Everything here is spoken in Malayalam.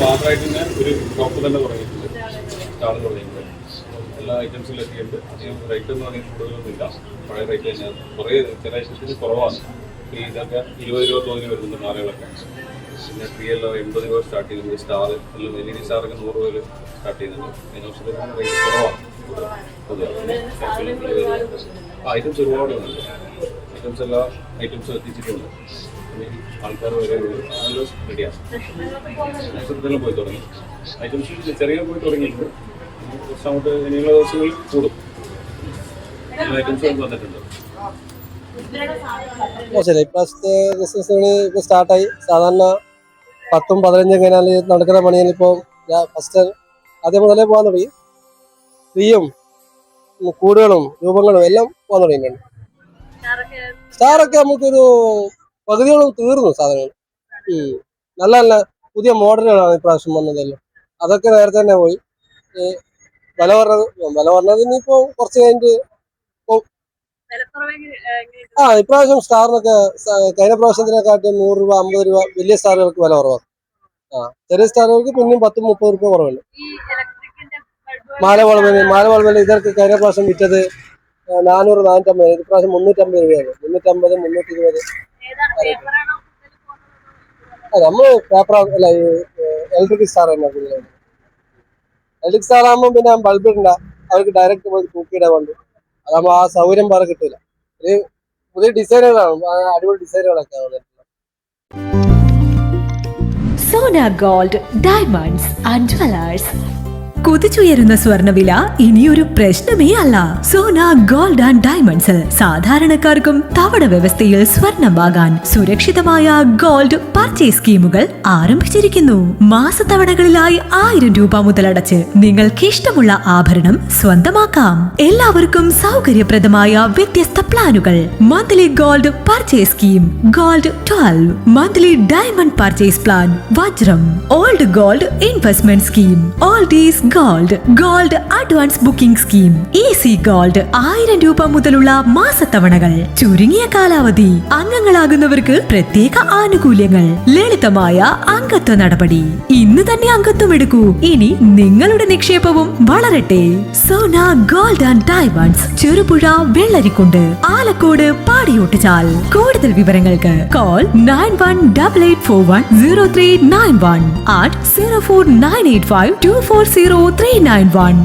മാത്രമായിട്ട് തന്നെ ഒരു ഷോപ്പ് തന്നെ തുടങ്ങിയിട്ടുണ്ട്, സ്റ്റാൾ തുടങ്ങിയിട്ടുണ്ട്. എല്ലാ ഐറ്റംസിലും എത്തിയിട്ടുണ്ട്. അധികം റേറ്റ് ഒന്നും അധികം കൂടുതലൊന്നുമില്ല, പഴയ റേറ്റ് തന്നെ. കുറേ ചില ഐറ്റംസിന് കുറവാണ്. ഈ ഇതൊക്കെ 20 രൂപ തോന്നി വരുന്നുണ്ട് മാലകളൊക്കെ. പിന്നെ ട്രീയെല്ലാം 80 രൂപ സ്റ്റാർട്ട് ചെയ്യുന്നുണ്ട്. സ്റ്റാർ എല്ലാം LED സ്റ്റാറൊക്കെ 100 രൂപയിൽ സ്റ്റാർട്ട് ചെയ്യുന്നുണ്ട്. അതിനനുസരിച്ച് റേറ്റ് കുറവാണ്. ഐറ്റംസ് ഒരുപാട് ഉണ്ട്. ഐറ്റംസ് എല്ലാ ഐറ്റംസും എത്തിച്ചിട്ടുണ്ട്. ആൾക്കാർ വരെ നല്ല റെഡിയാണ്. നക്ഷത്രത്തിലും പോയി തുടങ്ങി. ഐറ്റംസ് ചെറിയ പോയി തുടങ്ങിയിട്ടുണ്ട്. കുറച്ച് അങ്ങോട്ട് ഇനിയുള്ള ദിവസങ്ങളിൽ കൂടും. എല്ലാ ഐറ്റംസും വന്നിട്ടുണ്ട്. ഇപ്രാവശ്യത്തെ ബിസിനസ്സുകൾ ഇപ്പോൾ സ്റ്റാർട്ടായി. സാധാരണ 10-15 കഴിഞ്ഞാൽ നടക്കുന്ന പണിയിൽ ഇപ്പോൾ ഫസ്റ്റ് ആദ്യം മുതലേ പോകാൻ തുടങ്ങി. ഫ്രീയും കൂടുകളും രൂപങ്ങളും എല്ലാം പോകാൻ തുടങ്ങിയിട്ടുണ്ട്. സ്റ്റാറൊക്കെ നമുക്കൊരു പകുതിയോളം തീർന്നു സാധനങ്ങൾ. നല്ല നല്ല പുതിയ മോഡലുകളാണ് ഇപ്രാവശ്യം വന്നതെല്ലാം. അതൊക്കെ നേരത്തെ തന്നെ പോയി. വില പറഞ്ഞത് ഇനിയിപ്പോൾ കുറച്ച് കഴിഞ്ഞിട്ട് ഇപ്രാവശ്യം സ്റ്റാറിനൊക്കെ കഴിഞ്ഞ പ്രാവശ്യത്തിനെക്കാട്ടും 100 രൂപ 50 രൂപ വലിയ സ്റ്റാറുകൾക്ക് വില കുറവാണ്. ചെറിയ സ്റ്റാറുകൾക്ക് പിന്നെയും 10-30 രൂപ കുറവുണ്ട്. മാല വളവിന് ഇതൊക്കെ കഴിഞ്ഞ പ്രാവശ്യം വിറ്റത് 400-450, ഇപ്രാവശ്യം 350 രൂപയാണ്. 350-320. നമ്മള് പേപ്പർ അല്ല, ഇലക്ട്രിക് സ്റ്റാർ തന്നെ കൂടുതലാണ്. ഇലക്ട്രിക് സ്റ്റാർ ആകുമ്പോൾ പിന്നെ ബൾബ് ഇടണ്ട, അവർക്ക് ഡയറക്റ്റ് പോയി തൂക്കിയിടാൻ വേണ്ടി. അതാകുമ്പോൾ ആ സൗകര്യം വേറെ കിട്ടില്ല. ഒരു പുതിയ ഡിസൈനുകളാണ്, അടിപൊളി ഡിസൈനുകളൊക്കെ ആണ്. Sona gold diamonds and jewellers. കുതിച്ചുയരുന്ന സ്വർണ്ണവില ഇനിയൊരു പ്രശ്നമേ അല്ല. സോന ഗോൾഡ് ആൻഡ് ഡയമണ്ട്സിൽ സാധാരണക്കാർക്കും തവണ വ്യവസ്ഥയിൽ സ്വർണം വാങ്ങാൻ സുരക്ഷിതമായ ഗോൾഡ് പർച്ചേസ് സ്കീമുകൾ ആരംഭിച്ചിരിക്കുന്നു. മാസത്തവണകളിലായി 1000 രൂപ മുതലടച്ച് നിങ്ങൾക്ക് ഇഷ്ടമുള്ള ആഭരണം സ്വന്തമാക്കാം. എല്ലാവർക്കും സൗകര്യപ്രദമായ വ്യത്യസ്ത പ്ലാനുകൾ. Monthly gold purchase scheme, gold 12, monthly diamond purchase plan, വജ്രം, old gold investment scheme, oldies gold advance booking scheme, easy gold 1000 രൂപ മുതലുള്ള മാസത്തവണകൾ, ചുരുങ്ങിയ കാലാവധി, അംഗങ്ങളാകുന്നവർക്ക് പ്രത്യേക ആനുകൂല്യങ്ങൾ, ലളിതമായ അംഗത്വ നടപടി. ഇന്ന് തന്നെ അംഗത്വം എടുക്കൂ. ഇനി നിങ്ങളുടെ നിക്ഷേപവും വളരട്ടെ. Sona gold and diamonds, Cherupuzha, Vellarikundu, Alakode, Padiyottuchal. കൂടുതൽ വിവരങ്ങൾക്ക് കോൾ 9188410391 at 04985240391.